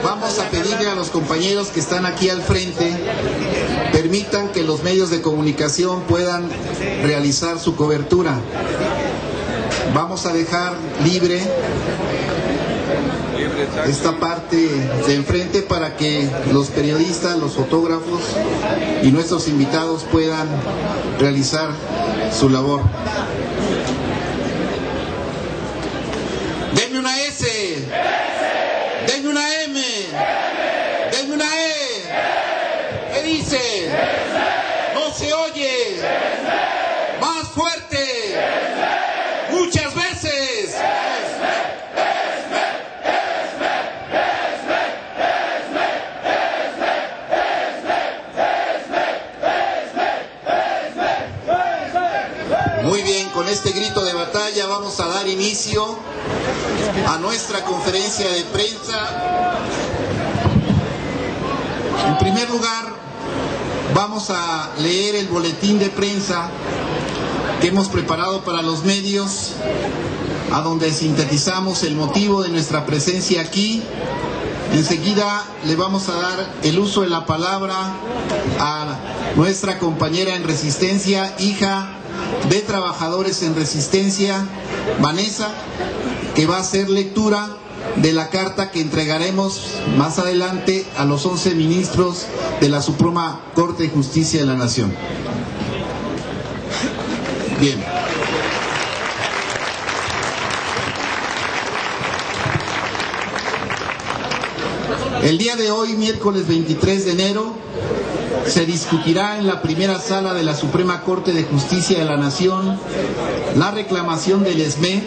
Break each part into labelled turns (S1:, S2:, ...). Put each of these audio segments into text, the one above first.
S1: Vamos a pedirle a los compañeros que están aquí al frente, permitan que los medios de comunicación puedan realizar su cobertura. Vamos a dejar libre esta parte de enfrente para que los periodistas, los fotógrafos y nuestros invitados puedan realizar su labor. Denme una S, denme una M, denme una E. ¿Qué dice? No se oye. Más fuerte. Muchas veces. Muy bien, con este grito de batalla vamos a dar inicio a nuestra conferencia de prensa. En primer lugar, vamos a leer el boletín de prensa que hemos preparado para los medios, a donde sintetizamos el motivo de nuestra presencia aquí. Enseguida le vamos a dar el uso de la palabra a nuestra compañera en Resistencia, hija de Trabajadores en Resistencia, Vanessa, que va a hacer lectura de la carta que entregaremos más adelante a los 11 ministros de la Suprema Corte de Justicia de la Nación. Bien. El día de hoy, miércoles 23 de enero, se discutirá en la primera sala de la Suprema Corte de Justicia de la Nación la reclamación del SME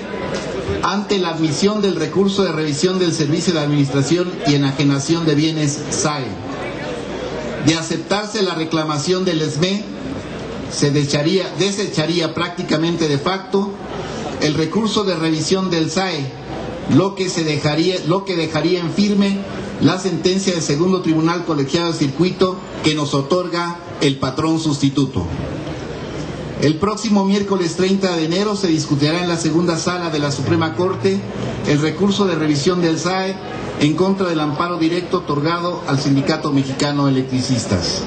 S1: ante la admisión del recurso de revisión del Servicio de Administración y Enajenación de Bienes SAE. De aceptarse la reclamación del SME, se desecharía prácticamente de facto el recurso de revisión del SAE, lo que dejaría en firme la sentencia del segundo tribunal colegiado de circuito que nos otorga el patrón sustituto. El próximo miércoles 30 de enero se discutirá en la segunda sala de la Suprema Corte el recurso de revisión del SAE en contra del amparo directo otorgado al Sindicato Mexicano de Electricistas.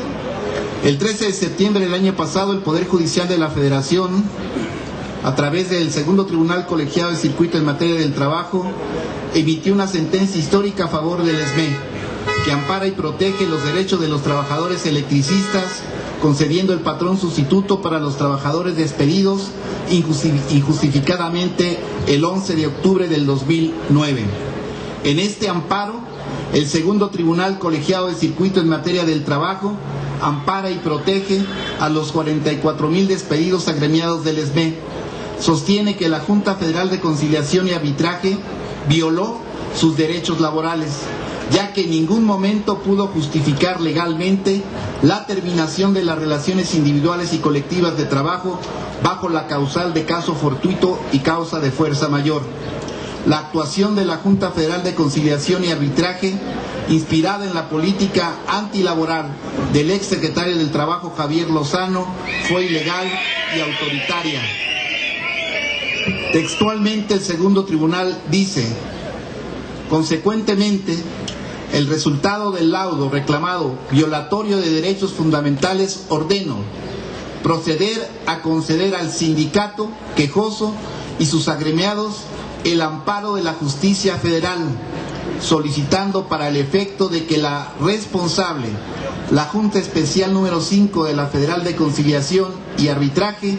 S1: El 13 de septiembre del año pasado, el Poder Judicial de la Federación, a través del segundo tribunal colegiado de circuito en materia del trabajo, emitió una sentencia histórica a favor del SME, que ampara y protege los derechos de los trabajadores electricistas, concediendo el patrón sustituto para los trabajadores despedidos injustificadamente el 11 de octubre del 2009. En este amparo, el segundo tribunal colegiado de circuito en materia del trabajo ampara y protege a los 44,000 despedidos agremiados del SME. Sostiene que la Junta Federal de Conciliación y Arbitraje violó sus derechos laborales, ya que en ningún momento pudo justificar legalmente la terminación de las relaciones individuales y colectivas de trabajo bajo la causal de caso fortuito y causa de fuerza mayor. La actuación de la Junta Federal de Conciliación y Arbitraje, inspirada en la política antilaboral del exsecretario del Trabajo Javier Lozano, fue ilegal y autoritaria. Textualmente, el segundo tribunal dice: consecuentemente, el resultado del laudo reclamado violatorio de derechos fundamentales ordeno proceder a conceder al sindicato quejoso y sus agremiados el amparo de la justicia federal, solicitando para el efecto de que la responsable, la Junta Especial número 5 de la Federal de Conciliación y Arbitraje,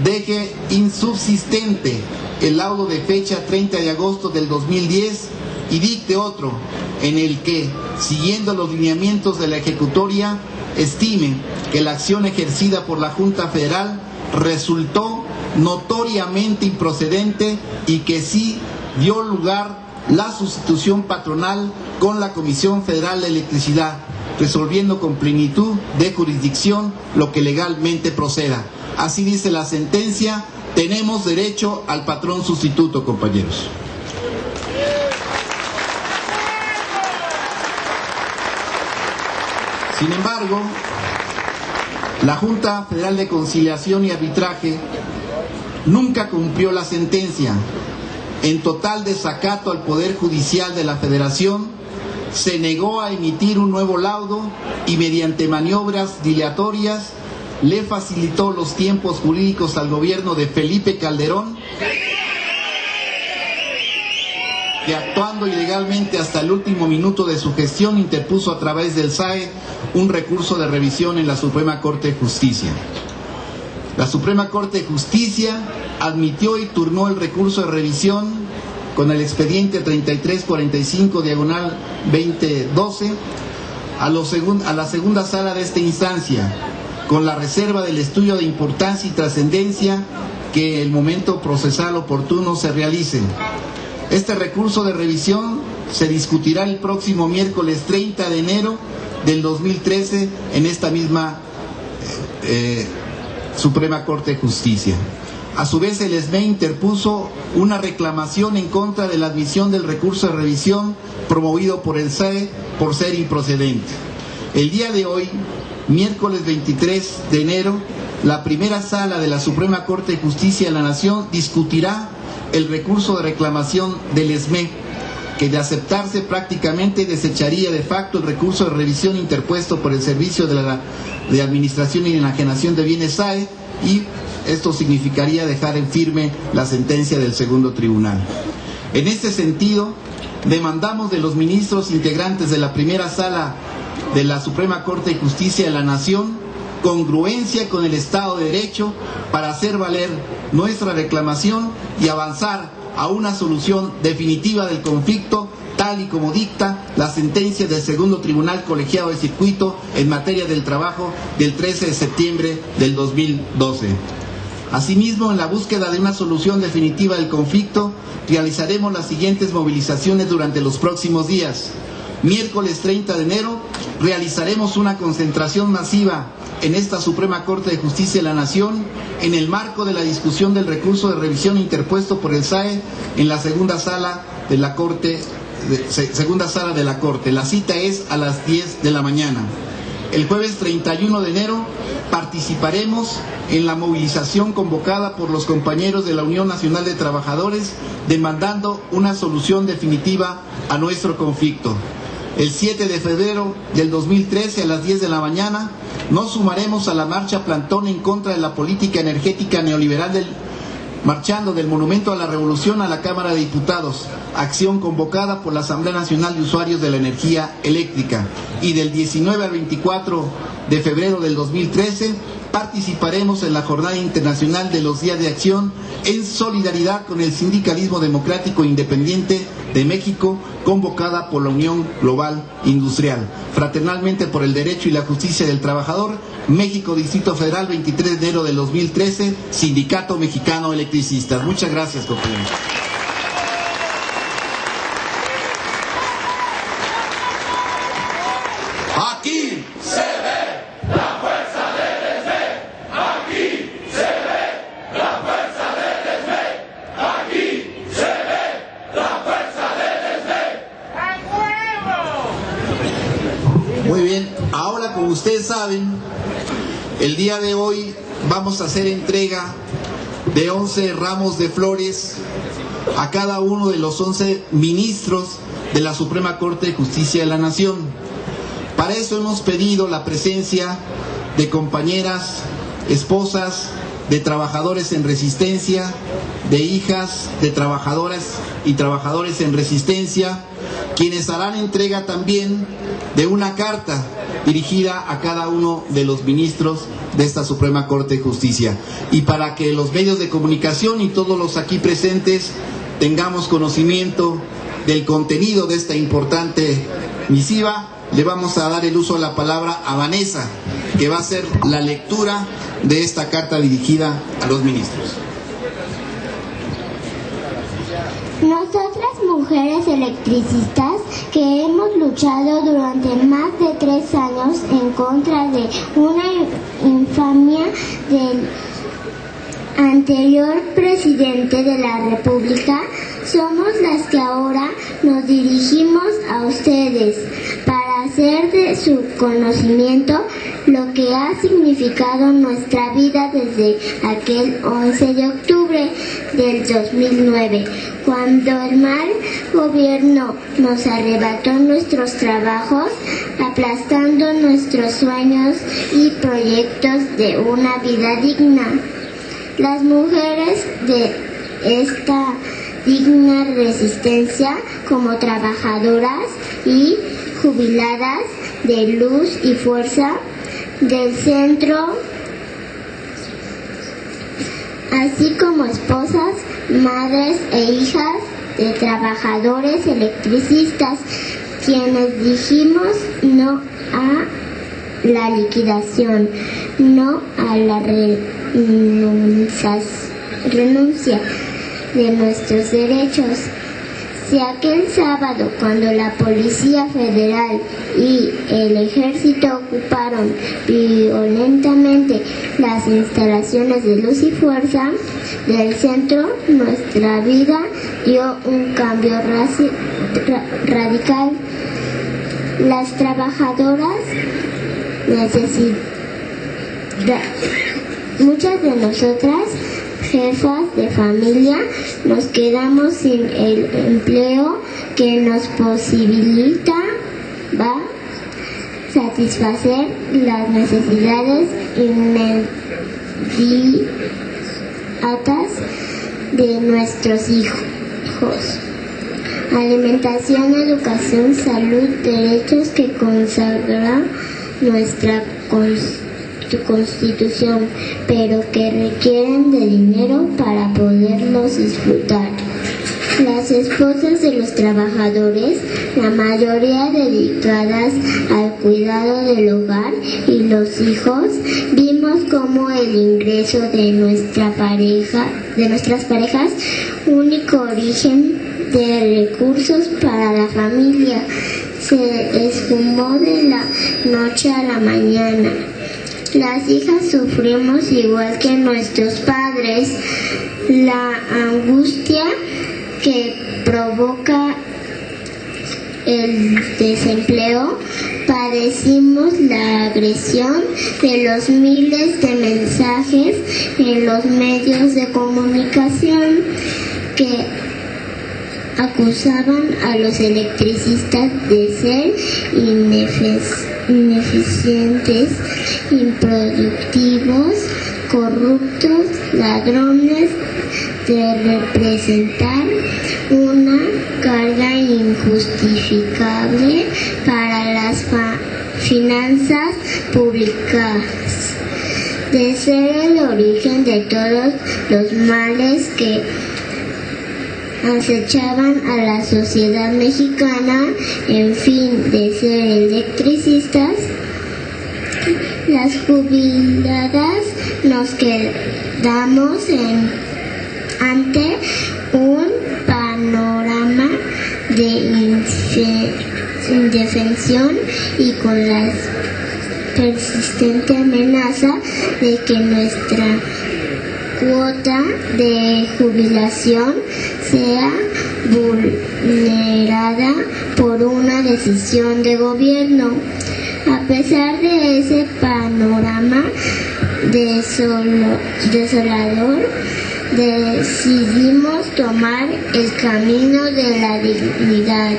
S1: deje insubsistente el laudo de fecha 30 de agosto del 2010 y dicte otro en el que, siguiendo los lineamientos de la ejecutoria, estime que la acción ejercida por la Junta Federal resultó notoriamente improcedente y que sí dio lugar la sustitución patronal con la Comisión Federal de Electricidad, resolviendo con plenitud de jurisdicción lo que legalmente proceda. Así dice la sentencia. Tenemos derecho al patrón sustituto, compañeros. Sin embargo, la Junta Federal de Conciliación y Arbitraje nunca cumplió la sentencia, en total desacato al Poder Judicial de la Federación, se negó a emitir un nuevo laudo y mediante maniobras dilatorias le facilitó los tiempos jurídicos al gobierno de Felipe Calderón, que actuando ilegalmente hasta el último minuto de su gestión interpuso a través del SAE un recurso de revisión en la Suprema Corte de Justicia. La Suprema Corte de Justicia admitió y turnó el recurso de revisión con el expediente 3345/2012 a la segunda sala de esta instancia, con la reserva del estudio de importancia y trascendencia que el momento procesal oportuno se realice. Este recurso de revisión se discutirá el próximo miércoles 30 de enero del 2013 en esta misma Suprema Corte de Justicia. A su vez, el SME interpuso una reclamación en contra de la admisión del recurso de revisión promovido por el SAE por ser improcedente. El día de hoy, miércoles 23 de enero, la primera sala de la Suprema Corte de Justicia de la Nación discutirá el recurso de reclamación del SME, que de aceptarse prácticamente desecharía de facto el recurso de revisión interpuesto por el Servicio de Administración y Enajenación de Bienes SAE, y esto significaría dejar en firme la sentencia del segundo tribunal. En este sentido, demandamos de los ministros integrantes de la primera sala de la Suprema Corte de Justicia de la Nación congruencia con el Estado de Derecho para hacer valer nuestra reclamación y avanzar a una solución definitiva del conflicto, tal y como dicta la sentencia del segundo tribunal colegiado de circuito en materia del trabajo del 13 de septiembre del 2012. Asimismo, en la búsqueda de una solución definitiva del conflicto, realizaremos las siguientes movilizaciones durante los próximos días. Miércoles 30 de enero realizaremos una concentración masiva en esta Suprema Corte de Justicia de la Nación en el marco de la discusión del recurso de revisión interpuesto por el SAE en la segunda sala de la Corte. La cita es a las 10 de la mañana. El jueves 31 de enero participaremos en la movilización convocada por los compañeros de la Unión Nacional de Trabajadores demandando una solución definitiva a nuestro conflicto. El 7 de febrero del 2013 a las 10 de la mañana nos sumaremos a la marcha plantón en contra de la política energética neoliberal marchando del Monumento a la Revolución a la Cámara de Diputados, acción convocada por la Asamblea Nacional de Usuarios de la Energía Eléctrica. Y del 19 al 24 de febrero del 2013 participaremos en la Jornada Internacional de los Días de Acción en solidaridad con el Sindicalismo Democrático Independiente de México, convocada por la Unión Global Industrial. Fraternalmente por el derecho y la justicia del trabajador, México, Distrito Federal, 23 de enero del 2013, Sindicato Mexicano Electricistas. Muchas gracias, compañeros.
S2: Aquí se ve la fuerza del SME. Aquí se ve la fuerza del SME. Aquí se ve la fuerza del SME.
S1: Muy bien, ahora como ustedes saben, el día de hoy vamos a hacer entrega de 11 ramos de flores a cada uno de los 11 ministros de la Suprema Corte de Justicia de la Nación. Para eso hemos pedido la presencia de compañeras, esposas, de trabajadores en resistencia, de hijas de trabajadoras y trabajadores en resistencia, quienes harán entrega también de una carta dirigida a cada uno de los ministros de esta Suprema Corte de Justicia. Y para que los medios de comunicación y todos los aquí presentes tengamos conocimiento del contenido de esta importante misiva, le vamos a dar el uso de la palabra a Vanessa, que va a hacer la lectura de esta carta dirigida a los ministros.
S3: Nosotras, mujeres electricistas, que hemos luchado durante más de 3 años en contra de una infamia del anterior presidente de la República, somos las que ahora nos dirigimos a ustedes para hacer pesar de su conocimiento, lo que ha significado nuestra vida desde aquel 11 de octubre del 2009, cuando el mal gobierno nos arrebató nuestros trabajos, aplastando nuestros sueños y proyectos de una vida digna. Las mujeres de esta digna resistencia, como trabajadoras y jubiladas de Luz y Fuerza del Centro, así como esposas, madres e hijas de trabajadores electricistas, quienes dijimos no a la liquidación, no a la renuncia de nuestros derechos. Si aquel sábado, cuando la Policía Federal y el Ejército ocuparon violentamente las instalaciones de Luz y Fuerza del Centro, nuestra vida dio un cambio radical. Las trabajadoras muchas de nosotras, jefas de familia, nos quedamos sin el empleo que nos posibilita satisfacer las necesidades inmediatas de nuestros hijos. Alimentación, educación, salud, derechos que consagra nuestra Constitución, pero que requieren de dinero para poderlos disfrutar. Las esposas de los trabajadores, la mayoría dedicadas al cuidado del hogar y los hijos, vimos como el ingreso de nuestras parejas, único origen de recursos para la familia, se esfumó de la noche a la mañana. Las hijas sufrimos igual que nuestros padres la angustia que provoca el desempleo. Padecimos la agresión de los miles de mensajes en los medios de comunicación que acusaban a los electricistas de ser ineficientes, improductivos, corruptos, ladrones, de representar una carga injustificable para las finanzas públicas, de ser el origen de todos los males que acechaban a la sociedad mexicana, en fin, de ser electricistas. Las jubiladas nos quedamos ante un panorama de indefensión y con la persistente amenaza de que nuestra cuota de jubilación sea vulnerada por una decisión de gobierno. A pesar de ese panorama desolador, decidimos tomar el camino de la dignidad,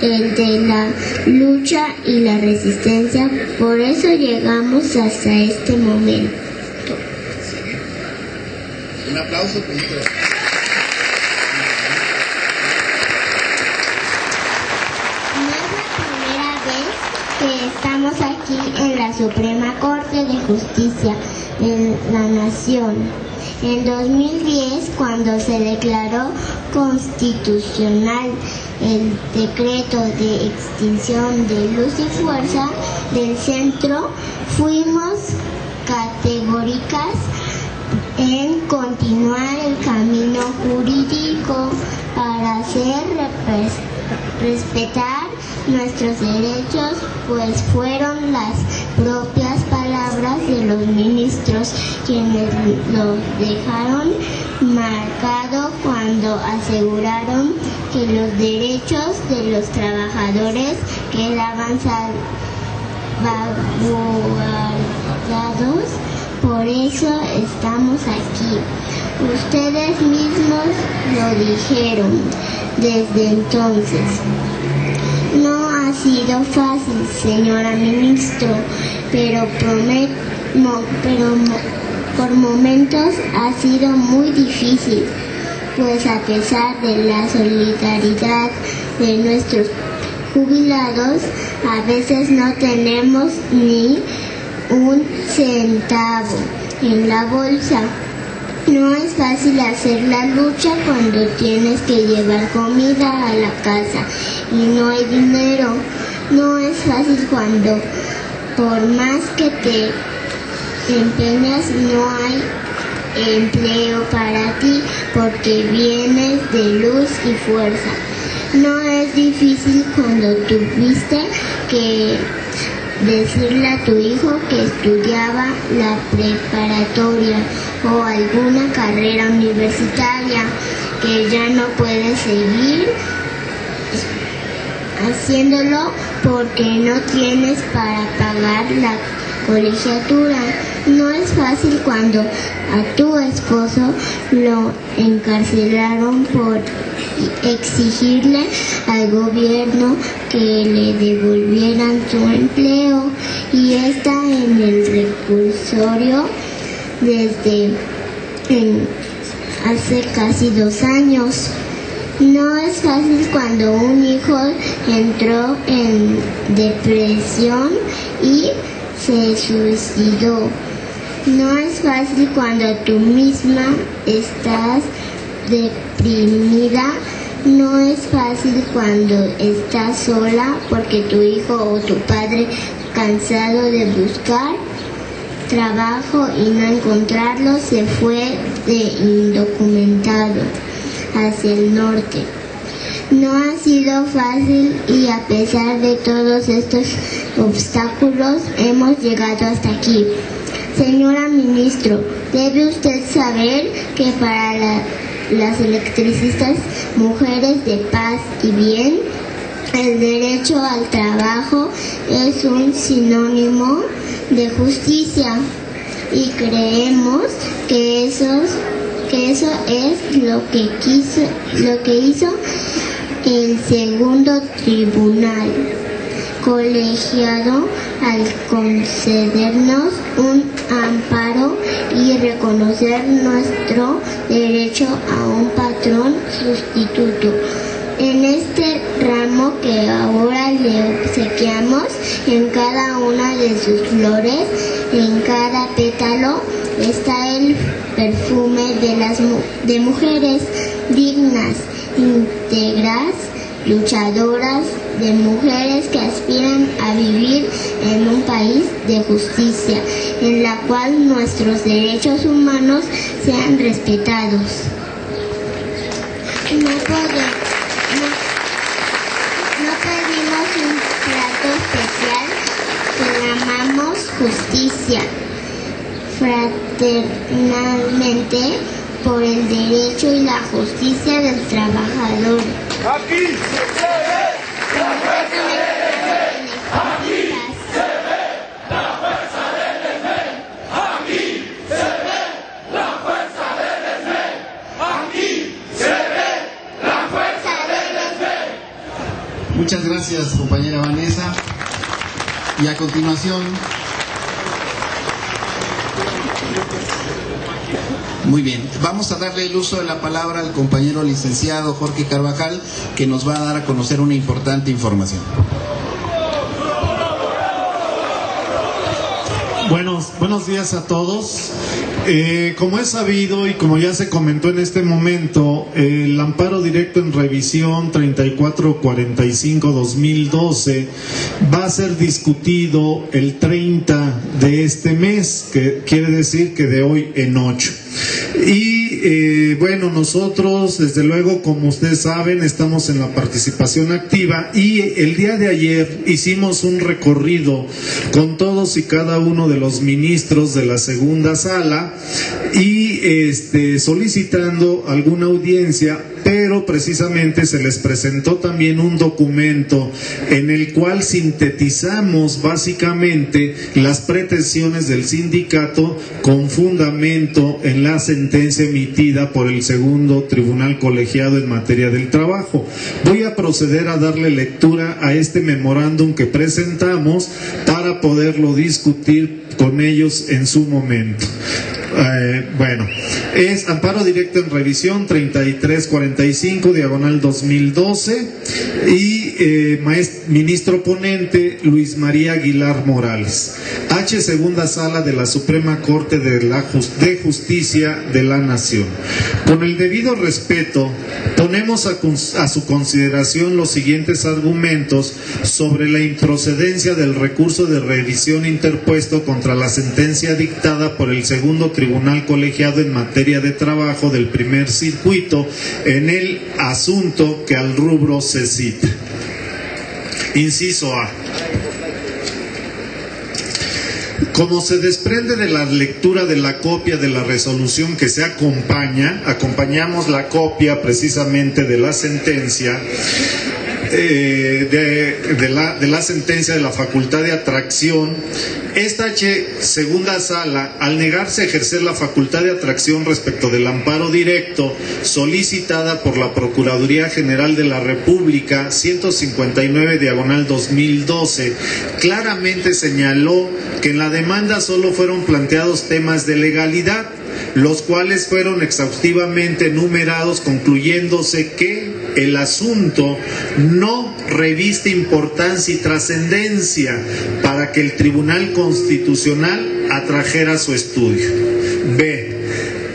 S3: el de la lucha y la resistencia. Por eso llegamos hasta este momento.
S1: Un aplauso.
S3: Estamos aquí en la Suprema Corte de Justicia de la Nación. En 2010, cuando se declaró constitucional el decreto de extinción de Luz y Fuerza del Centro, fuimos categóricas en continuar el camino jurídico para hacer respetar nuestros derechos, pues fueron las propias palabras de los ministros quienes lo dejaron marcado cuando aseguraron que los derechos de los trabajadores quedaban salvaguardados. Por eso estamos aquí. Ustedes mismos lo dijeron desde entonces. No ha sido fácil, señora ministro, pero por momentos ha sido muy difícil, pues a pesar de la solidaridad de nuestros jubilados, a veces no tenemos ni un centavo en la bolsa. No es fácil hacer la lucha cuando tienes que llevar comida a la casa y no hay dinero. No es fácil cuando, por más que te empeñas, no hay empleo para ti porque vienes de luz y fuerza. No es difícil cuando tuviste que decirle a tu hijo que estudiaba la preparatoria o alguna carrera universitaria que ya no puede seguir haciéndolo porque no tienes para pagar la colegiatura. No es fácil cuando a tu esposo lo encarcelaron por exigirle al gobierno que le devolvieran su empleo y está en el reclusorio desde hace casi 2 años. No es fácil cuando un hijo entró en depresión y se suicidó. No es fácil cuando tú misma estás deprimida. No es fácil cuando estás sola porque tu hijo o tu padre, cansado de buscar trabajo y no encontrarlo, se fue de indocumentado hacia el norte. No ha sido fácil y a pesar de todos estos obstáculos hemos llegado hasta aquí. Señora ministro, debe usted saber que para las electricistas, mujeres de paz y bien, el derecho al trabajo es un sinónimo de justicia y creemos que eso es lo que hizo el segundo tribunal colegiado al concedernos un amparo y reconocer nuestro derecho a un patrón sustituto. En este ramo que ahora le obsequiamos, en cada una de sus flores, en cada pétalo, está el perfume de mujeres dignas, íntegras, luchadoras, de mujeres que aspiran a vivir en un país de justicia, en la cual nuestros derechos humanos sean respetados. No pedimos un plato especial, clamamos justicia fraternalmente por el derecho y la justicia del trabajador.
S2: Aquí se ve la fuerza del ESME. Aquí se ve la fuerza del ESME. Aquí se ve la fuerza del ESME. Aquí se ve la fuerza del ESME.
S1: Muchas gracias, compañera Vanessa. Y a continuación, muy bien, vamos a darle el uso de la palabra al compañero licenciado Jorge Carvajal, que nos va a dar a conocer una importante información.
S4: Buenos días a todos. Como es sabido y como ya se comentó en este momento, el amparo directo en revisión 3445-2012 va a ser discutido el 30 de este mes, que quiere decir que de hoy en 8. Y bueno, nosotros desde luego, como ustedes saben, estamos en la participación activa y el día de ayer hicimos un recorrido con todos y cada uno de los ministros de la segunda sala y solicitando alguna audiencia pero precisamente se les presentó también un documento en el cual sintetizamos básicamente las pretensiones del sindicato con fundamento en la sentencia emitida por el segundo tribunal colegiado en materia del trabajo. Voy a proceder a darle lectura a este memorándum que presentamos para poderlo discutir con ellos en su momento. Bueno, es amparo directo en revisión 3345 diagonal 2012 y ministro ponente Luis María Aguilar Morales. H. Segunda Sala de la Suprema Corte de Justicia de la Nación. Con el debido respeto, ponemos a su consideración los siguientes argumentos sobre la improcedencia del recurso de revisión interpuesto contra la sentencia dictada por el segundo Tribunal Colegiado en materia de trabajo del primer circuito en el asunto que al rubro se cita. Inciso A. Como se desprende de la lectura de la copia de la resolución que se acompañamos la copia precisamente de la sentencia de la sentencia de la facultad de atracción. Esta segunda sala, al negarse a ejercer la facultad de atracción respecto del amparo directo solicitada por la Procuraduría General de la República 159 diagonal 2012, claramente señaló que en la demanda solo fueron planteados temas de legalidad, los cuales fueron exhaustivamente enumerados, concluyéndose que el asunto no reviste importancia y trascendencia para que el Tribunal Constitucional atrajera su estudio. B.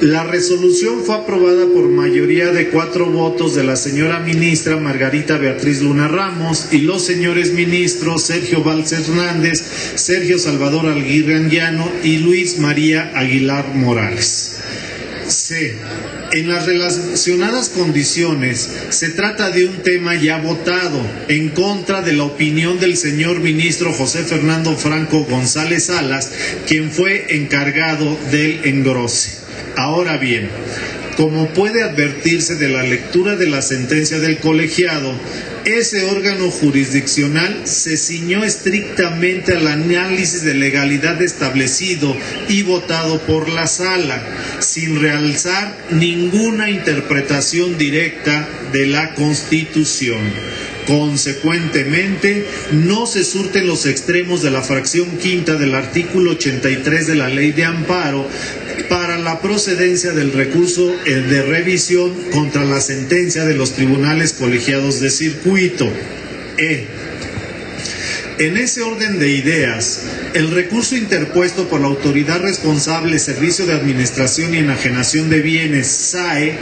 S4: La resolución fue aprobada por mayoría de 4 votos de la señora ministra Margarita Beatriz Luna Ramos y los señores ministros Sergio Valls Hernández, Sergio Salvador Aguirre Anguiano y Luis María Aguilar Morales. C. En las relacionadas condiciones se trata de un tema ya votado en contra de la opinión del señor ministro José Fernando Franco González Salas, quien fue encargado del engrose. Ahora bien, como puede advertirse de la lectura de la sentencia del colegiado, ese órgano jurisdiccional se ciñó estrictamente al análisis de legalidad establecido y votado por la sala, sin realzar ninguna interpretación directa de la Constitución. Consecuentemente, no se surten los extremos de la fracción quinta del artículo 83 de la Ley de Amparo para la procedencia del recurso de revisión contra la sentencia de los tribunales colegiados de circuito. En ese orden de ideas, el recurso interpuesto por la autoridad responsable Servicio de Administración y Enajenación de Bienes, SAE,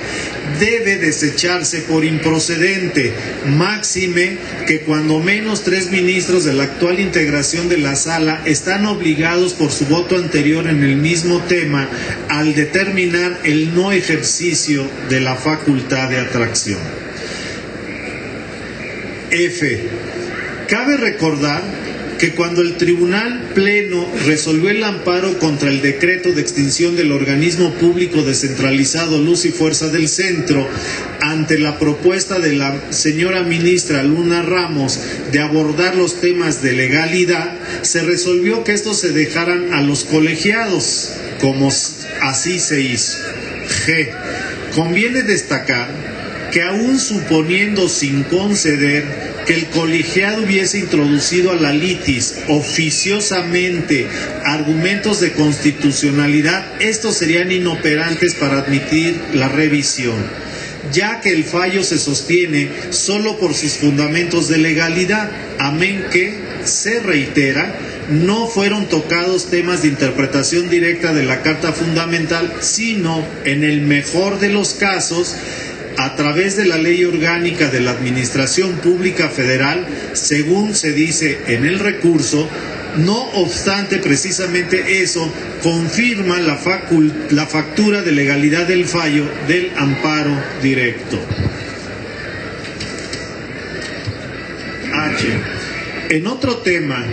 S4: debe desecharse por improcedente, máxime que cuando menos 3 ministros de la actual integración de la sala están obligados por su voto anterior en el mismo tema al determinar el no ejercicio de la facultad de atracción. F. Cabe recordar que cuando el Tribunal Pleno resolvió el amparo contra el decreto de extinción del organismo público descentralizado Luz y Fuerza del Centro, ante la propuesta de la señora ministra Luna Ramos de abordar los temas de legalidad, se resolvió que estos se dejaran a los colegiados, como así se hizo. G. Conviene destacar que aún suponiendo sin conceder que el colegiado hubiese introducido a la litis oficiosamente argumentos de constitucionalidad, estos serían inoperantes para admitir la revisión, ya que el fallo se sostiene solo por sus fundamentos de legalidad, amén que, se reitera, no fueron tocados temas de interpretación directa de la Carta Fundamental, sino, en el mejor de los casos, a través de la Ley Orgánica de la Administración Pública Federal, según se dice en el recurso. No obstante, precisamente eso confirma la factura de legalidad del fallo del amparo directo. H. En otro tema,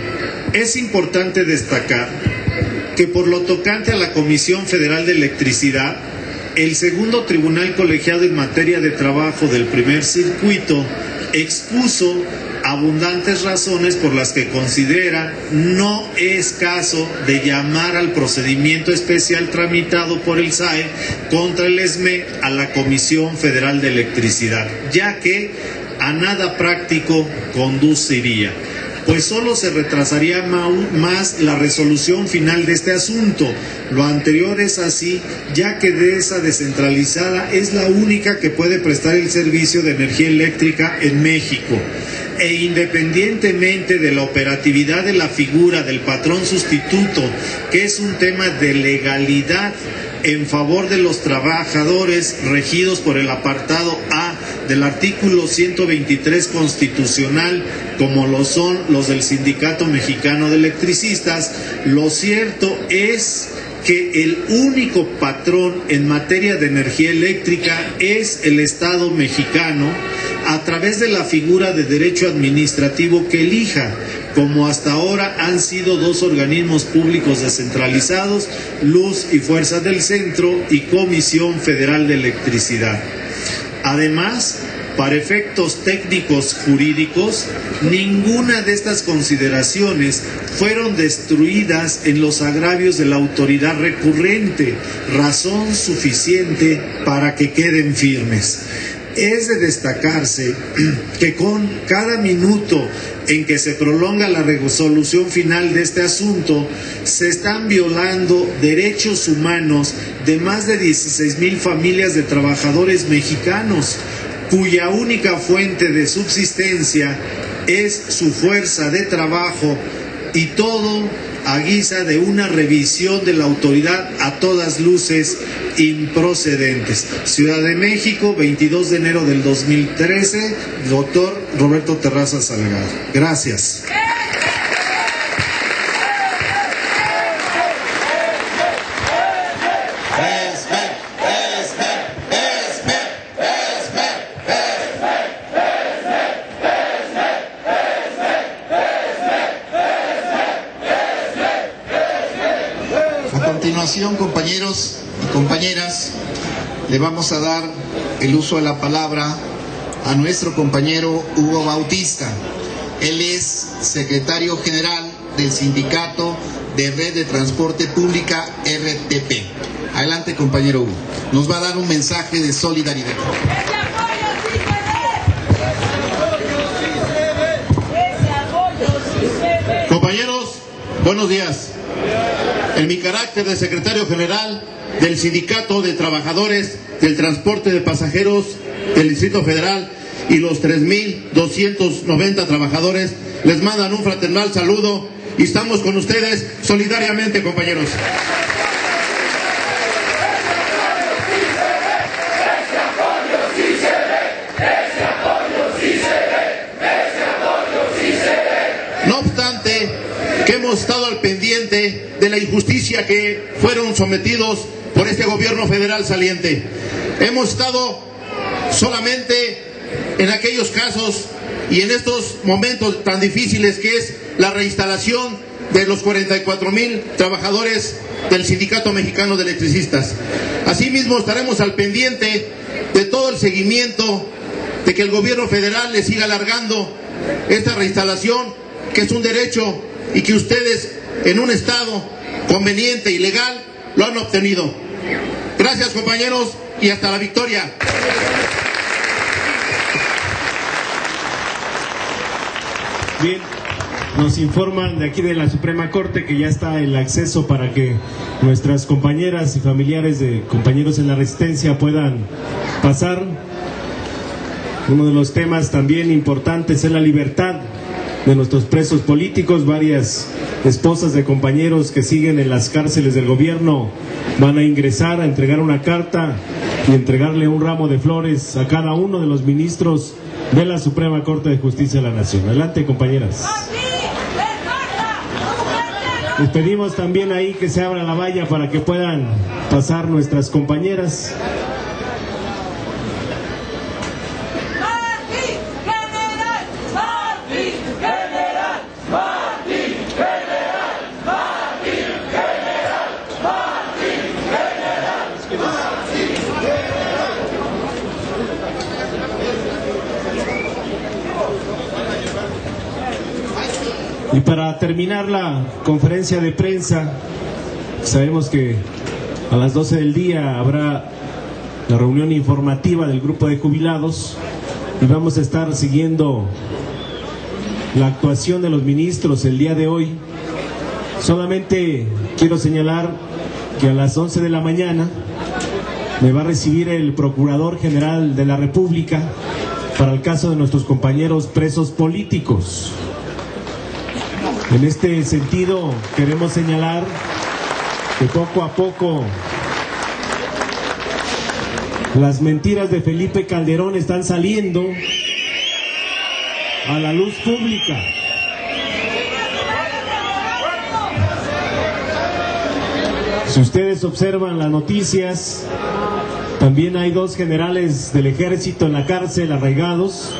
S4: es importante destacar que por lo tocante a la Comisión Federal de Electricidad, el segundo tribunal colegiado en materia de trabajo del primer circuito expuso abundantes razones por las que considera no es caso de llamar al procedimiento especial tramitado por el SAE contra el ESME a la Comisión Federal de Electricidad, ya que a nada práctico conduciría, pues solo se retrasaría más la resolución final de este asunto. Lo anterior es así, ya que DESA descentralizada es la única que puede prestar el servicio de energía eléctrica en México, e independientemente de la operatividad de la figura del patrón sustituto, que es un tema de legalidad en favor de los trabajadores regidos por el apartado A del artículo 123 constitucional, como lo son los del Sindicato Mexicano de Electricistas, lo cierto es que el único patrón en materia de energía eléctrica es el Estado mexicano, a través de la figura de derecho administrativo que elija, como hasta ahora han sido dos organismos públicos descentralizados, Luz y Fuerza del Centro y Comisión Federal de Electricidad. Además, para efectos técnicos jurídicos, ninguna de estas consideraciones fueron destruidas en los agravios de la autoridad recurrente, razón suficiente para que queden firmes. Es de destacarse que con cada minuto en que se prolonga la resolución final de este asunto, se están violando derechos humanos de más de 16,000 familias de trabajadores mexicanos, cuya única fuente de subsistencia es su fuerza de trabajo, y todo a guisa de una revisión de la autoridad a todas luces improcedentes. Ciudad de México, 22 de enero del 2013, doctor Roberto Terraza Salgado. Gracias.
S1: Compañeros y compañeras, le vamos a dar el uso de la palabra a nuestro compañero Hugo Bautista. Él es secretario general del Sindicato de Red de Transporte Pública, RTP. Adelante, compañero Hugo. Nos va a dar un mensaje de solidaridad.
S5: Compañeros, buenos días. En mi carácter de secretario general del Sindicato de Trabajadores del Transporte de Pasajeros del Distrito Federal y los 3,290 trabajadores, les mandan un fraternal saludo y estamos con ustedes solidariamente, compañeros. No obstante, que hemos estado al pendiente de la injusticia que fueron sometidos por este gobierno federal saliente. Hemos estado solamente en aquellos casos y en estos momentos tan difíciles que es la reinstalación de los 44,000 trabajadores del Sindicato Mexicano de Electricistas. Asimismo, estaremos al pendiente de todo el seguimiento de que el gobierno federal le siga alargando esta reinstalación, que es un derecho y que ustedes en un estado conveniente y legal lo han obtenido. Gracias, compañeros, y hasta la victoria.
S6: Bien, nos informan de aquí de la Suprema Corte que ya está el acceso para que nuestras compañeras y familiares de compañeros en la Resistencia puedan pasar. Uno de los temas también importantes es la libertad de nuestros presos políticos. Varias esposas de compañeros que siguen en las cárceles del gobierno van a ingresar a entregar una carta y entregarle un ramo de flores a cada uno de los ministros de la Suprema Corte de Justicia de la Nación. Adelante, compañeras. Les pedimos también ahí que se abra la valla para que puedan pasar nuestras compañeras. Y para terminar la conferencia de prensa, sabemos que a las 12 del día habrá la reunión informativa del grupo de jubilados y vamos a estar siguiendo la actuación de los ministros el día de hoy. Solamente quiero señalar que a las 11 de la mañana me va a recibir el Procurador General de la República para el caso de nuestros compañeros presos políticos. En este sentido, queremos señalar que poco a poco las mentiras de Felipe Calderón están saliendo a la luz pública. Si ustedes observan las noticias, también hay 2 generales del ejército en la cárcel arraigados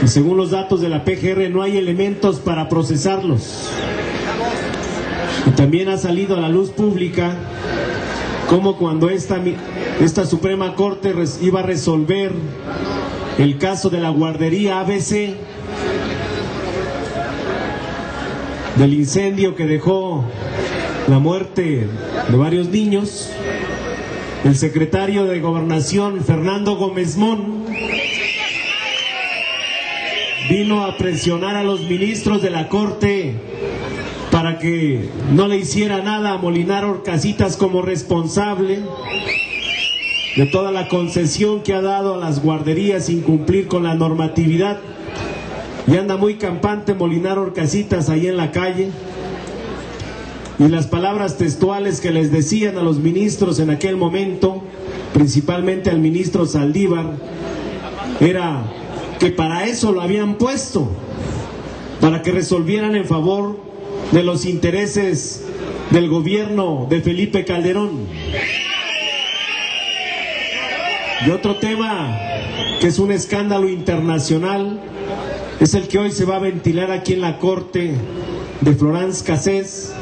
S6: y según los datos de la PGR no hay elementos para procesarlos. Y también ha salido a la luz pública como cuando esta Suprema Corte iba a resolver el caso de la guardería ABC, del incendio que dejó la muerte de varios niños, el secretario de Gobernación, Fernando Gómez Mon, vino a presionar a los ministros de la Corte para que no le hiciera nada a Molinar Horcasitas como responsable de toda la concesión que ha dado a las guarderías sin cumplir con la normatividad. Y anda muy campante Molinar Horcasitas ahí en la calle. Y las palabras textuales que les decían a los ministros en aquel momento, principalmente al ministro Saldívar, era que para eso lo habían puesto, para que resolvieran en favor de los intereses del gobierno de Felipe Calderón. Y otro tema que es un escándalo internacional es el que hoy se va a ventilar aquí en la corte de Florence Cassés,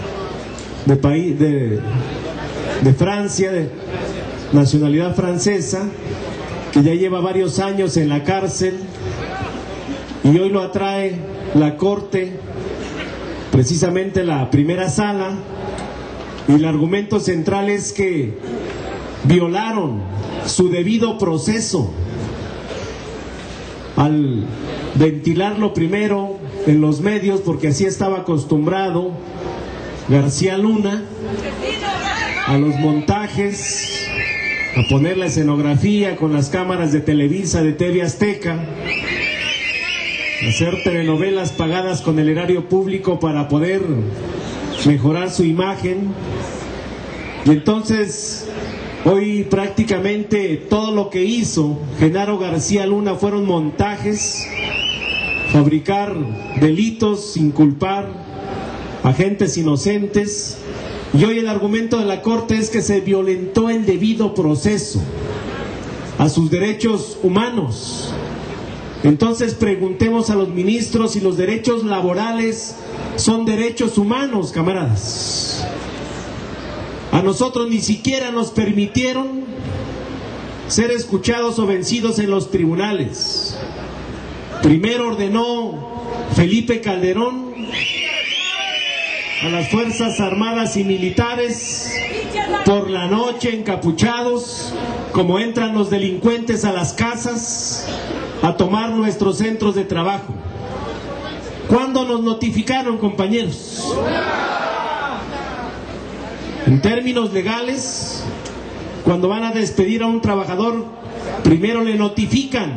S6: de Francia, de nacionalidad francesa, que ya lleva varios años en la cárcel y hoy lo atrae la corte, precisamente la primera sala, y el argumento central es que violaron su debido proceso al ventilarlo primero en los medios, porque así estaba acostumbrado García Luna a los montajes, a poner la escenografía con las cámaras de Televisa, de TV Azteca, hacer telenovelas pagadas con el erario público para poder mejorar su imagen. Y entonces hoy prácticamente todo lo que hizo Genaro García Luna fueron montajes, fabricar delitos sin culpar a gentes inocentes. Y hoy el argumento de la Corte es que se violentó el debido proceso a sus derechos humanos. Entonces preguntemos a los ministros si los derechos laborales son derechos humanos, camaradas. A nosotros ni siquiera nos permitieron ser escuchados o vencidos en los tribunales. Primero ordenó Felipe Calderón a las Fuerzas Armadas y Militares por la noche encapuchados, como entran los delincuentes a las casas a tomar nuestros centros de trabajo. ¿Cuándo nos notificaron, compañeros? En términos legales, cuando van a despedir a un trabajador, primero le notifican.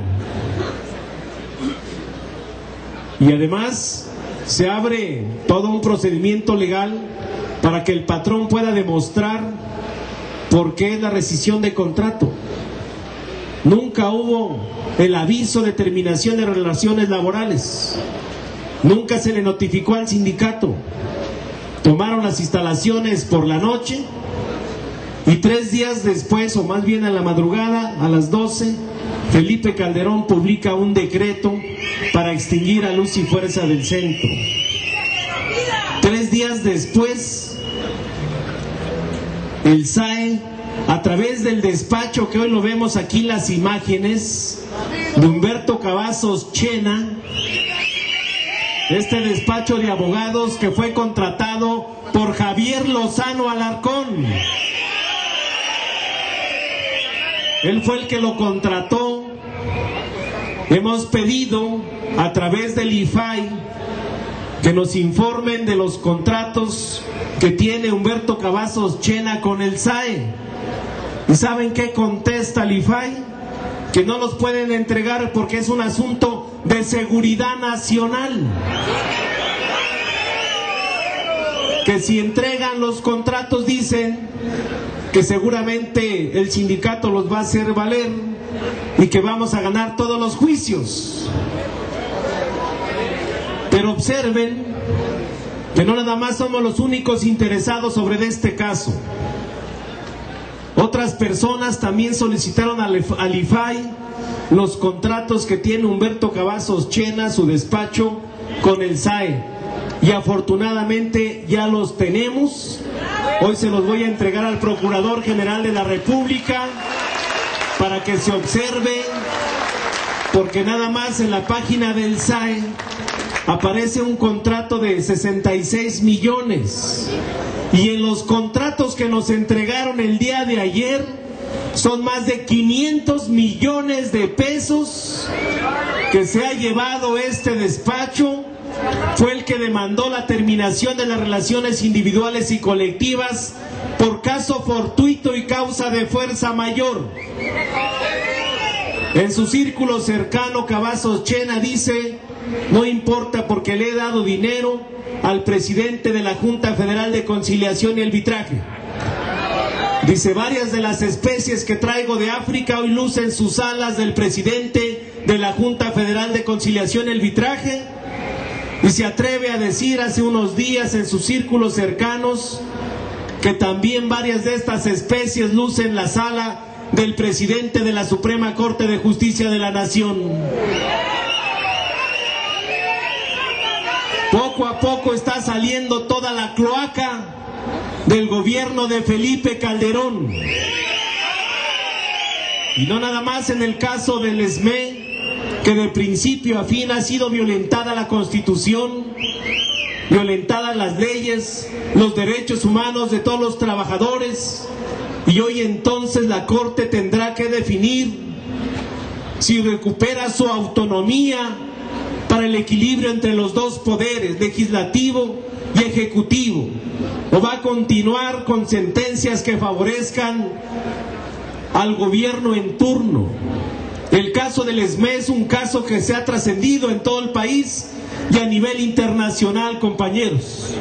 S6: Y además se abre todo un procedimiento legal para que el patrón pueda demostrar por qué es la rescisión de contrato. Nunca hubo el aviso de terminación de relaciones laborales. Nunca se le notificó al sindicato. Tomaron las instalaciones por la noche y 3 días después, o más bien a la madrugada, a las 12, Felipe Calderón publica un decreto para extinguir a luz y fuerza del centro. 3 días después, el SAE, a través del despacho que hoy lo vemos aquí las imágenes, de Humberto Cavazos Chena, este despacho de abogados que fue contratado por Javier Lozano Alarcón. Él fue el que lo contrató. Hemos pedido a través del IFAI que nos informen de los contratos que tiene Humberto Cavazos Chena con el SAE. ¿Y saben qué contesta el IFAI? Que no los pueden entregar porque es un asunto de seguridad nacional. Que si entregan los contratos, dicen que seguramente el sindicato los va a hacer valer y que vamos a ganar todos los juicios. Pero observen que no nada más somos los únicos interesados sobre este caso. Otras personas también solicitaron al IFAI los contratos que tiene Humberto Cavazos Chena, su despacho, con el SAE. Y afortunadamente ya los tenemos. Hoy se los voy a entregar al Procurador General de la República para que se observe, porque nada más en la página del SAE aparece un contrato de 66 millones y en los contratos que nos entregaron el día de ayer son más de 500 millones de pesos que se ha llevado este despacho. Fue el que demandó la terminación de las relaciones individuales y colectivas por caso fortuito y causa de fuerza mayor. En su círculo cercano, Cavazos Chena dice: no importa porque le he dado dinero al presidente de la Junta Federal de Conciliación y Arbitraje. Dice: varias de las especies que traigo de África hoy lucen sus alas del presidente de la Junta Federal de Conciliación y Arbitraje. Y se atreve a decir hace unos días en sus círculos cercanos que también varias de estas especies lucen la sala del presidente de la Suprema Corte de Justicia de la Nación. Poco a poco está saliendo toda la cloaca del gobierno de Felipe Calderón. Y no nada más en el caso del SME, que de principio a fin ha sido violentada la Constitución, violentadas las leyes, los derechos humanos de todos los trabajadores, y hoy entonces la Corte tendrá que definir si recupera su autonomía para el equilibrio entre los dos poderes, legislativo y ejecutivo, o va a continuar con sentencias que favorezcan al gobierno en turno. El caso del SME es un caso que se ha trascendido en todo el país y a nivel internacional, compañeros.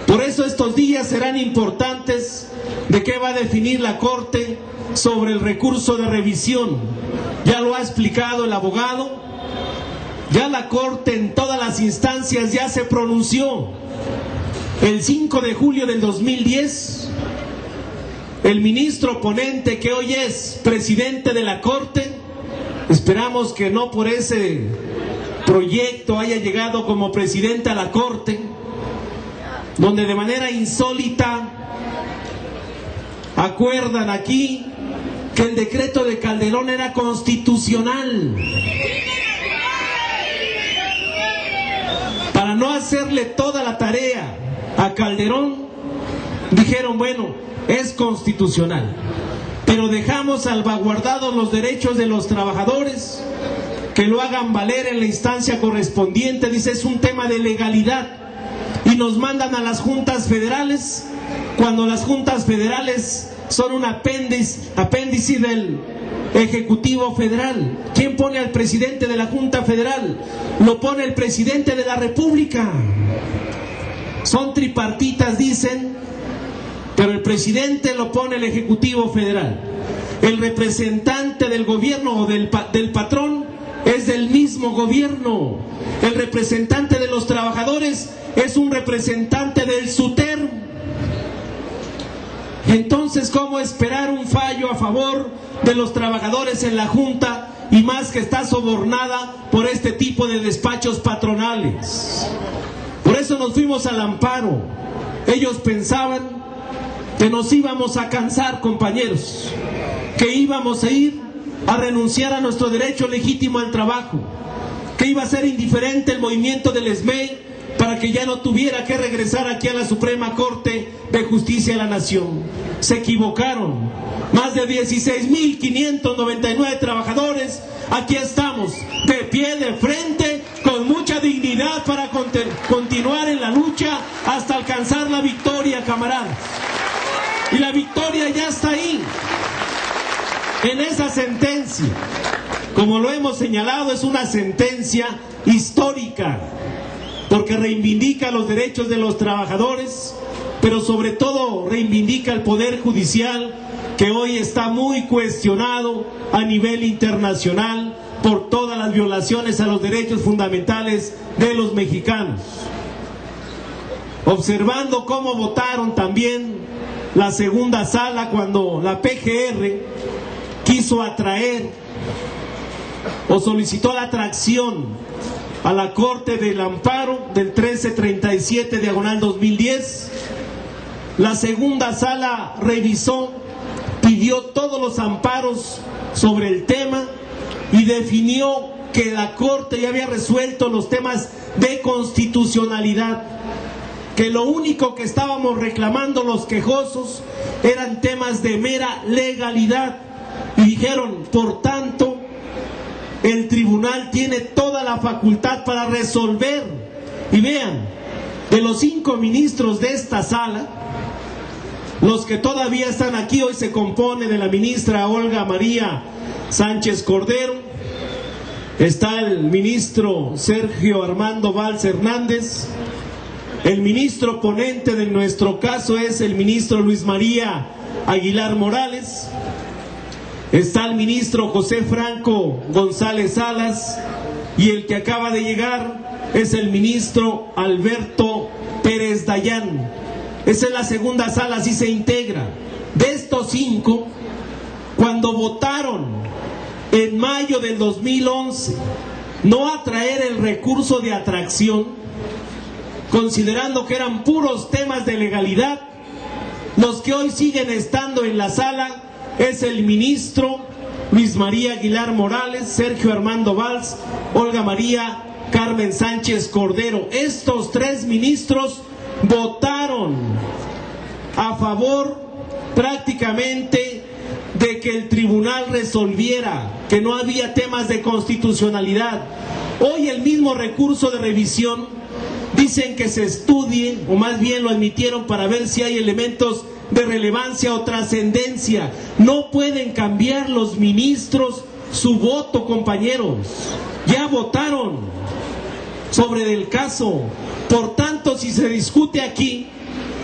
S6: Por eso estos días serán importantes de qué va a definir la Corte sobre el recurso de revisión. Ya lo ha explicado el abogado. Ya la Corte en todas las instancias ya se pronunció. El 5 de julio del 2010, el ministro ponente, que hoy es presidente de la Corte, esperamos que no por ese proyecto haya llegado como presidente a la Corte, donde de manera insólita acuerdan aquí que el decreto de Calderón era constitucional. Para no hacerle toda la tarea a Calderón, dijeron: bueno, es constitucional, pero dejamos salvaguardados los derechos de los trabajadores, que lo hagan valer en la instancia correspondiente. Dice: es un tema de legalidad. Y nos mandan a las juntas federales, cuando las juntas federales son un apéndice del Ejecutivo Federal. ¿Quién pone al presidente de la Junta Federal? Lo pone el presidente de la República. Son tripartitas, dicen, pero el presidente lo pone el Ejecutivo Federal. El representante del gobierno o del patrón es del mismo gobierno. El representante de los trabajadores es un representante del SUTER. Entonces, ¿cómo esperar un fallo a favor de los trabajadores en la Junta, y más que está sobornada por este tipo de despachos patronales? Por eso nos fuimos al amparo. Ellos pensaban que nos íbamos a cansar, compañeros, que íbamos a ir a renunciar a nuestro derecho legítimo al trabajo, que iba a ser indiferente el movimiento del SME para que ya no tuviera que regresar aquí a la Suprema Corte de Justicia de la Nación. Se equivocaron. Más de 16.599 trabajadores, aquí estamos, de pie, de frente, con mucha dignidad para continuar en la lucha hasta alcanzar la victoria, camaradas. Y la victoria ya está ahí, en esa sentencia. Como lo hemos señalado, es una sentencia histórica, porque reivindica los derechos de los trabajadores, pero sobre todo reivindica el Poder Judicial, que hoy está muy cuestionado a nivel internacional por todas las violaciones a los derechos fundamentales de los mexicanos. Observando cómo votaron también la segunda sala cuando la PGR quiso atraer o solicitó la atracción a la Corte del Amparo del 1337/2010, la segunda sala revisó, pidió todos los amparos sobre el tema y definió que la Corte ya había resuelto los temas de constitucionalidad, que lo único que estábamos reclamando los quejosos eran temas de mera legalidad, y dijeron, por tanto, el tribunal tiene toda la facultad para resolver. Y vean, de los 5 ministros de esta sala, los que todavía están aquí hoy se compone de la ministra Olga María Sánchez Cordero, está el ministro Sergio Armando Valls Hernández, el ministro ponente de nuestro caso es el ministro Luis María Aguilar Morales, está el ministro José Franco González Salas, y el que acaba de llegar es el ministro Alberto Pérez Dayán. Esa es la segunda sala, así se integra. De estos 5, cuando votaron en mayo del 2011 no atraer el recurso de atracción, considerando que eran puros temas de legalidad, los que hoy siguen estando en la sala es el ministro Luis María Aguilar Morales, Sergio Armando Valls, Olga María Carmen Sánchez Cordero. Estos 3 ministros votaron a favor prácticamente de que el tribunal resolviera, que no había temas de constitucionalidad. Hoy el mismo recurso de revisión dicen que se estudie, o más bien lo admitieron para ver si hay elementos de relevancia o trascendencia. No pueden cambiar los ministros su voto, compañeros. Ya votaron sobre el caso. Por tanto, si se discute aquí,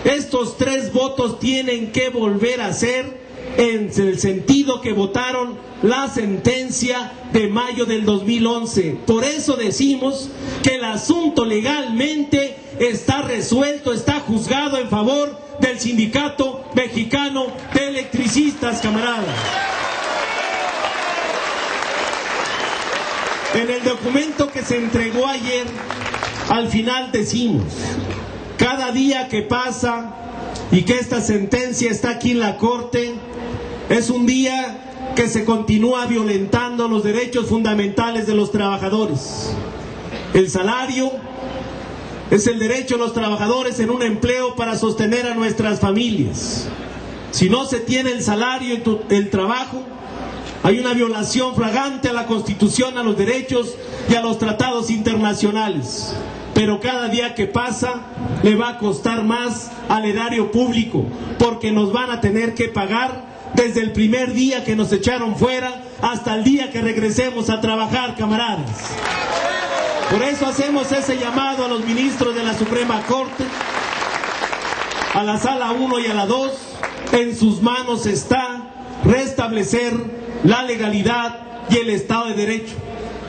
S6: estos 3 votos tienen que volver a ser en el sentido que votaron la sentencia de mayo del 2011. Por eso decimos que el asunto legalmente está resuelto, está juzgado en favor del Sindicato Mexicano de Electricistas, camaradas. En el documento que se entregó ayer, al final decimos, cada día que pasa y que esta sentencia está aquí en la Corte, es un día que se continúa violentando los derechos fundamentales de los trabajadores. El salario es el derecho de los trabajadores en un empleo para sostener a nuestras familias. Si no se tiene el salario y el trabajo, hay una violación flagrante a la Constitución, a los derechos y a los tratados internacionales. Pero cada día que pasa le va a costar más al erario público, porque nos van a tener que pagar desde el primer día que nos echaron fuera hasta el día que regresemos a trabajar, camaradas. Por eso hacemos ese llamado a los ministros de la Suprema Corte, a la Sala 1 y a la 2. En sus manos está restablecer la legalidad y el Estado de Derecho.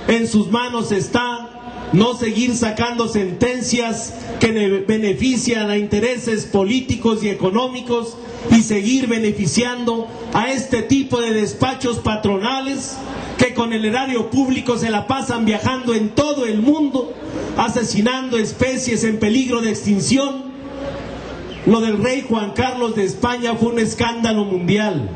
S6: En sus manos está no seguir sacando sentencias que benefician a intereses políticos y económicos y seguir beneficiando a este tipo de despachos patronales que con el erario público se la pasan viajando en todo el mundo, asesinando especies en peligro de extinción. Lo del rey Juan Carlos de España fue un escándalo mundial.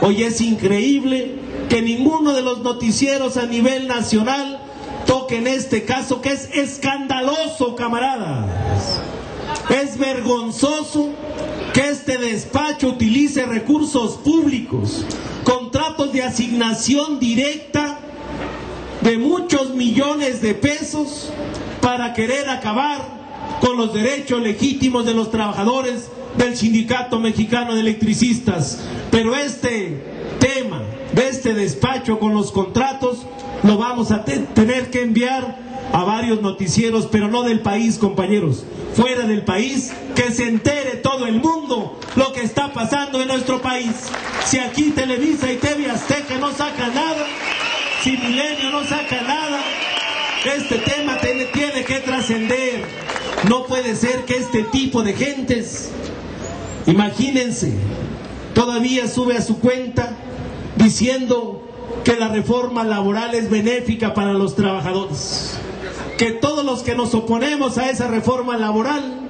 S6: Hoy es increíble que ninguno de los noticieros a nivel nacional toque toque en este caso, que es escandaloso, camaradas. Es vergonzoso que este despacho utilice recursos públicos, contratos de asignación directa de muchos millones de pesos para querer acabar con los derechos legítimos de los trabajadores del Sindicato Mexicano de Electricistas. Pero este tema de este despacho con los contratos lo vamos a tener que enviar a varios noticieros, pero no del país, compañeros, fuera del país, que se entere todo el mundo lo que está pasando en nuestro país. Si aquí Televisa y TV Azteca no sacan nada, si Milenio no saca nada, este tema tiene que trascender. No puede ser que este tipo de gentes, imagínense, todavía sube a su cuenta diciendo que la reforma laboral es benéfica para los trabajadores, que todos los que nos oponemos a esa reforma laboral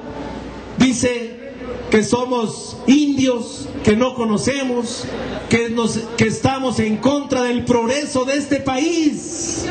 S6: dice que somos indios, que no conocemos, que estamos en contra del progreso de este país.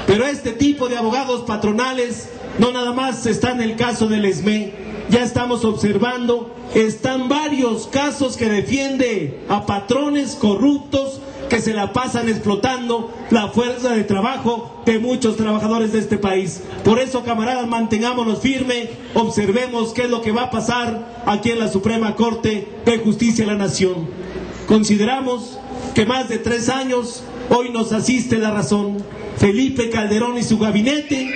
S6: Pero este tipo de abogados patronales no nada más está en el caso del ESME, ya estamos observando, están varios casos que defiende a patrones corruptos que se la pasan explotando la fuerza de trabajo de muchos trabajadores de este país. Por eso, camaradas, mantengámonos firmes, observemos qué es lo que va a pasar aquí en la Suprema Corte de Justicia de la Nación. Consideramos que más de 3 años hoy nos asiste la razón. Felipe Calderón y su gabinete,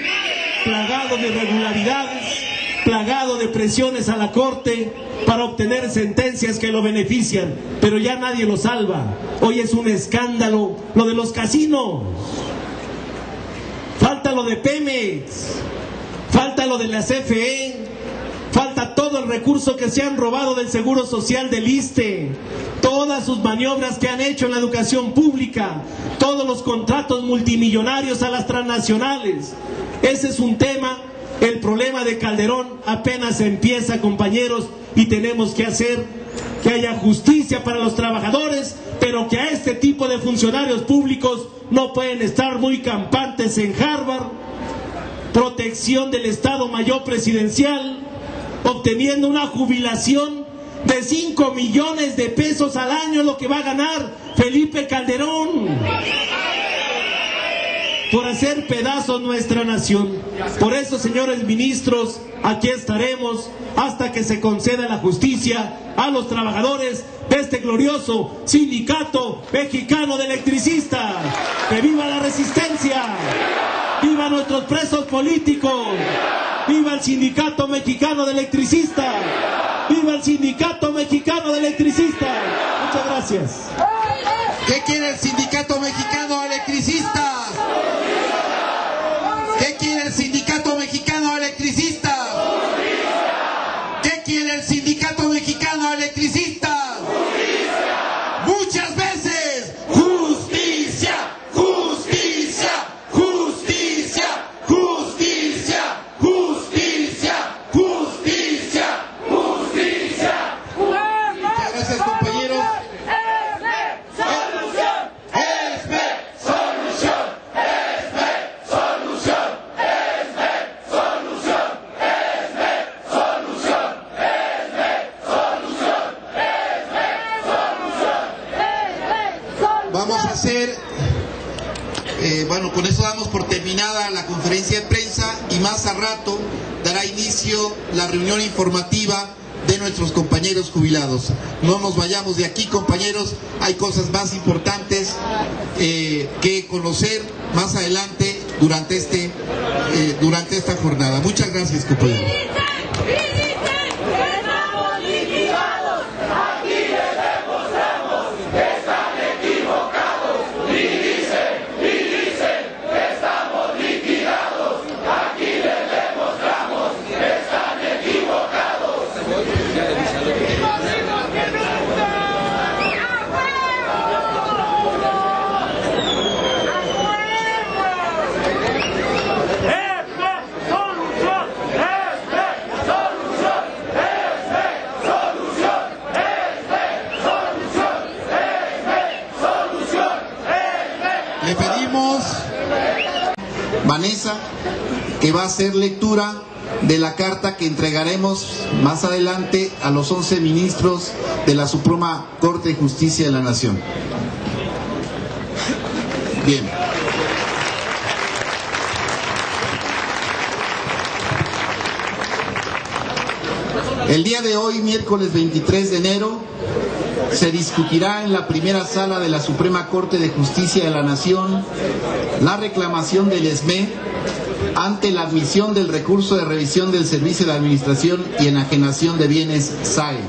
S6: plagado de irregularidades, plagado de presiones a la Corte para obtener sentencias que lo benefician, pero ya nadie lo salva. Hoy es un escándalo lo de los casinos, falta lo de Pemex, falta lo de la CFE, falta todo el recurso que se han robado del Seguro Social del ISSSTE, todas sus maniobras que han hecho en la educación pública, todos los contratos multimillonarios a las transnacionales. Ese es un tema. El problema de Calderón apenas empieza, compañeros, y tenemos que hacer que haya justicia para los trabajadores, pero que a este tipo de funcionarios públicos no pueden estar muy campantes en Harvard, protección del Estado Mayor Presidencial, obteniendo una jubilación de 5 millones de pesos al año, lo que va a ganar Felipe Calderón, por hacer pedazos nuestra nación. Por eso, señores ministros, aquí estaremos hasta que se conceda la justicia a los trabajadores de este glorioso Sindicato Mexicano de Electricistas. ¡Que viva la resistencia! ¡Viva nuestros presos políticos! ¡Viva el Sindicato Mexicano de Electricistas! ¡Viva el Sindicato Mexicano de Electricistas! Muchas gracias.
S1: ¿Qué quiere el Sindicato Mexicano de Electricistas? ¿Qué quiere el Sindicato Mexicano de Electricistas? ¿Qué quiere el Sindicato Mexicano de Electricistas? Muchas veces, justicia, justicia, justicia, justicia, justicia, justicia, justicia. Muchas gracias, compañeros. Vamos a hacer, bueno, con eso damos por terminada la conferencia de prensa y más a rato dará inicio la reunión informativa de nuestros compañeros jubilados. No nos vayamos de aquí, compañeros, hay cosas más importantes que conocer más adelante durante esta jornada. Muchas gracias, compañeros.
S2: ¡Solución!
S1: Vanessa, que va a hacer lectura de la carta que entregaremos más adelante a los 11 ministros de la Suprema Corte de Justicia de la Nación. Bien. El día de hoy, miércoles 23 de enero, se discutirá en la primera sala de la Suprema Corte de Justicia de la Nación la reclamación del SME ante la admisión del recurso de revisión del Servicio de Administración y Enajenación de Bienes SAE.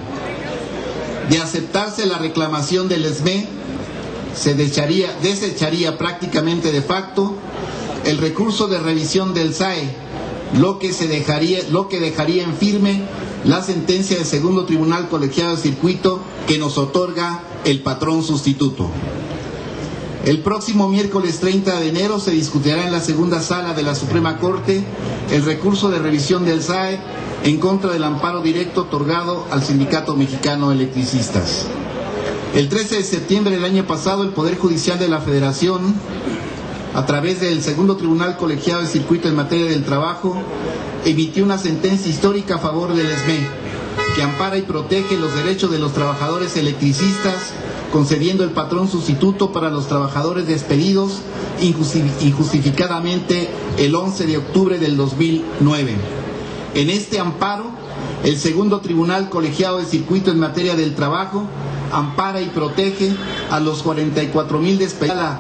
S1: De aceptarse la reclamación del SME, se desecharía prácticamente de facto el recurso de revisión del SAE, lo que dejaría en firme la sentencia del segundo tribunal colegiado de circuito que nos otorga el patrón sustituto. El próximo miércoles 30 de enero se discutirá en la segunda sala de la Suprema Corte el recurso de revisión del SAE en contra del amparo directo otorgado al Sindicato Mexicano de Electricistas. El 13 de septiembre del año pasado, el Poder Judicial de la Federación, a través del segundo tribunal colegiado de circuito en materia del trabajo, emitió una sentencia histórica a favor del SME, que ampara y protege los derechos de los trabajadores electricistas, concediendo el patrón sustituto para los trabajadores despedidos injustificadamente el 11 de octubre del 2009. En este amparo, el segundo tribunal colegiado de circuito en materia del trabajo ampara y protege a los 44,000 despedidos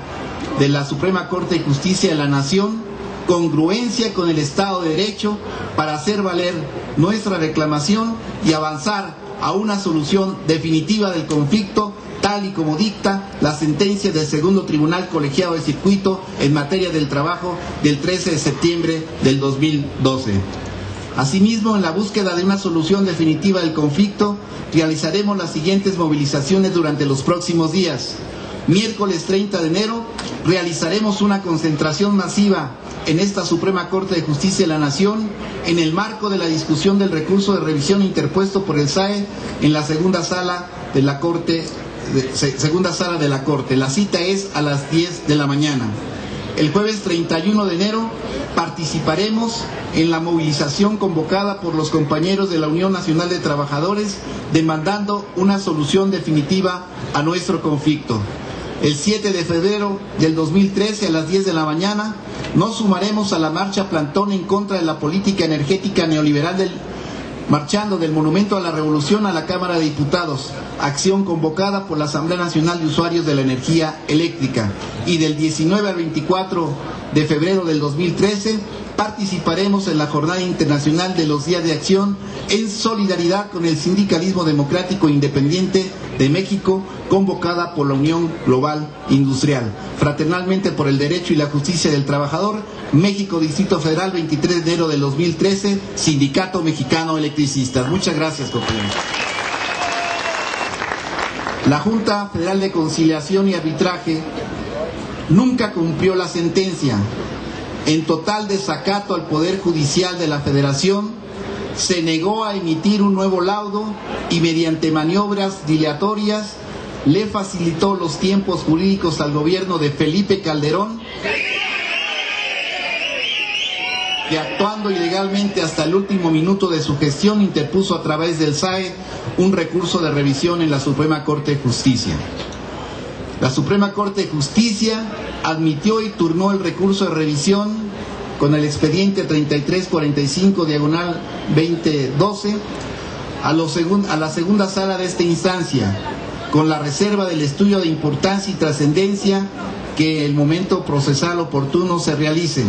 S1: de la Suprema Corte de Justicia de la Nación, congruencia con el Estado de Derecho, para hacer valer nuestra reclamación y avanzar a una solución definitiva del conflicto, tal y como dicta la sentencia del segundo tribunal colegiado de circuito en materia del trabajo del 13 de septiembre del 2012. Asimismo, en la búsqueda de una solución definitiva del conflicto, realizaremos las siguientes movilizaciones durante los próximos días. Miércoles 30 de enero realizaremos una concentración masiva en esta Suprema Corte de Justicia de la Nación en el marco de la discusión del recurso de revisión interpuesto por el SAE en la segunda sala de la Corte. La cita es a las 10 de la mañana. El jueves 31 de enero participaremos en la movilización convocada por los compañeros de la Unión Nacional de Trabajadores demandando una solución definitiva a nuestro conflicto. El 7 de febrero del 2013 a las 10 de la mañana nos sumaremos a la marcha plantón en contra de la política energética neoliberal marchando del Monumento a la Revolución a la Cámara de Diputados, acción convocada por la Asamblea Nacional de Usuarios de la Energía Eléctrica. Y del 19 al 24 de febrero del 2013 participaremos en la Jornada Internacional de los Días de Acción en solidaridad con el Sindicalismo Democrático Independiente de México, convocada por la Unión Global Industrial. Fraternalmente por el derecho y la justicia del trabajador, México, Distrito Federal, 23 de enero del 2013, Sindicato Mexicano Electricistas. Muchas gracias, compañeros. La Junta Federal de Conciliación y Arbitraje nunca cumplió la sentencia. En total desacato al Poder Judicial de la Federación, se negó a emitir un nuevo laudo y mediante maniobras dilatorias le facilitó los tiempos jurídicos al gobierno de Felipe Calderón, que actuando ilegalmente hasta el último minuto de su gestión interpuso a través del SAE un recurso de revisión en la Suprema Corte de Justicia. La Suprema Corte de Justicia admitió y turnó el recurso de revisión con el expediente 3345/2012 a la segunda sala de esta instancia, con la reserva del estudio de importancia y trascendencia que en el momento procesal oportuno se realice.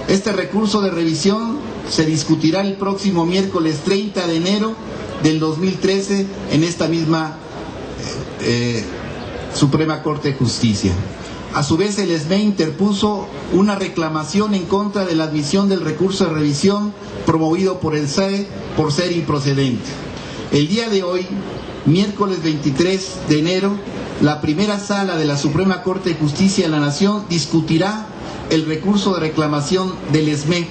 S1: Este recurso de revisión se discutirá el próximo miércoles 30 de enero del 2013 en esta misma Suprema Corte de Justicia. A su vez, el SME interpuso una reclamación en contra de la admisión del recurso de revisión promovido por el SAE por ser improcedente. El día de hoy, miércoles 23 de enero, la primera sala de la Suprema Corte de Justicia de la Nación discutirá el recurso de reclamación del SME,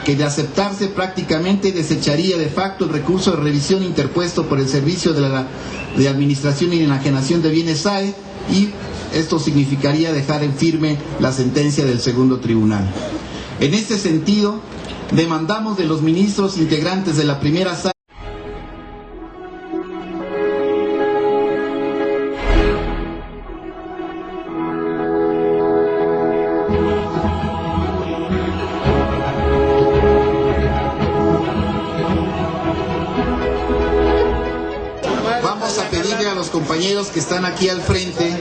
S1: que de aceptarse prácticamente desecharía de facto el recurso de revisión interpuesto por el Servicio de Administración y Enajenación de Bienes SAE, y esto significaría dejar en firme la sentencia del segundo tribunal. En este sentido, demandamos de los ministros integrantes de la primera sala compañeros que están aquí al frente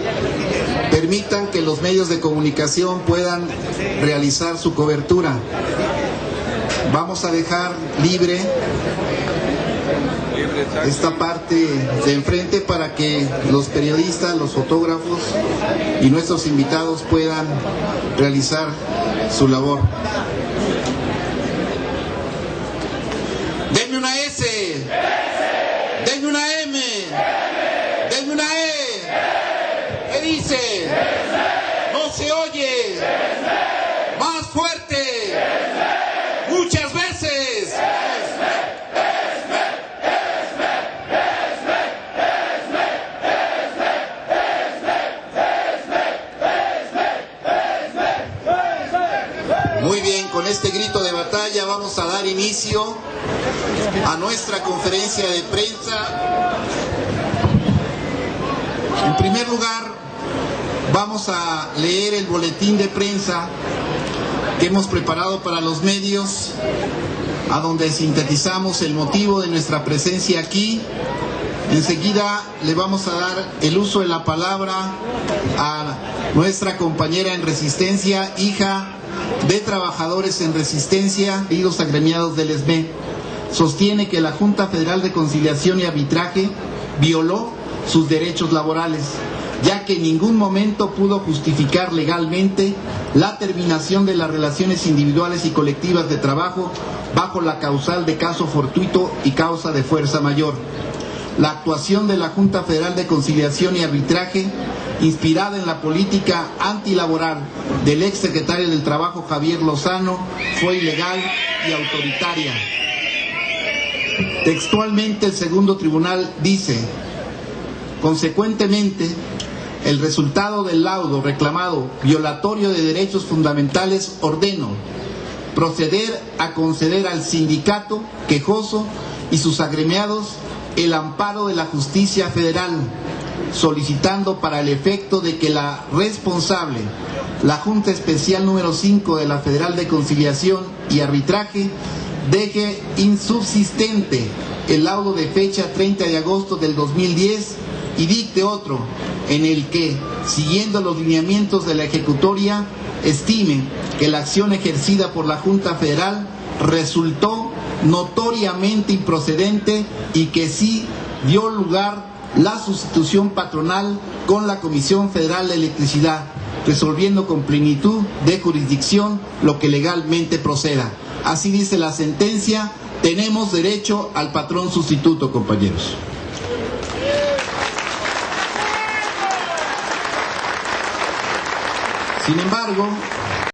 S1: permitan que los medios de comunicación puedan realizar su cobertura. Vamos a dejar libre esta parte de enfrente para que los periodistas, los fotógrafos y nuestros invitados puedan realizar su labor. Denme una S, denme una M, denme una E. ¿Qué dice? No se oye. Más fuerte. Muchas veces. Muy bien, con este grito de batalla vamos a dar inicio a nuestra conferencia de prensa. En primer lugar, vamos a leer el boletín de prensa que hemos preparado para los medios, a donde sintetizamos el motivo de nuestra presencia aquí. Enseguida le vamos a dar el uso de la palabra a nuestra compañera en Resistencia, hija de trabajadores en Resistencia y los agremiados del ESME. Sostiene que la Junta Federal de Conciliación y Arbitraje violó sus derechos laborales, ya que en ningún momento pudo justificar legalmente la terminación de las relaciones individuales y colectivas de trabajo bajo la causal de caso fortuito y causa de fuerza mayor. La actuación de la Junta Federal de Conciliación y Arbitraje, inspirada en la política antilaboral del exsecretario del Trabajo Javier Lozano, fue ilegal y autoritaria. Textualmente, el segundo tribunal dice: consecuentemente, el resultado del laudo reclamado violatorio de derechos fundamentales ordeno proceder a conceder al sindicato quejoso y sus agremiados el amparo de la justicia federal, solicitando para el efecto de que la responsable, la Junta Especial número 5 de la Federal de Conciliación y Arbitraje, deje insubsistente el laudo de fecha 30 de agosto del 2010 y dicte otro en el que, siguiendo los lineamientos de la ejecutoria, estime que la acción ejercida por la Junta Federal resultó notoriamente improcedente y que sí dio lugar la sustitución patronal con la Comisión Federal de Electricidad, resolviendo con plenitud de jurisdicción lo que legalmente proceda. Así dice la sentencia. Tenemos derecho al patrón sustituto, compañeros. Sin embargo,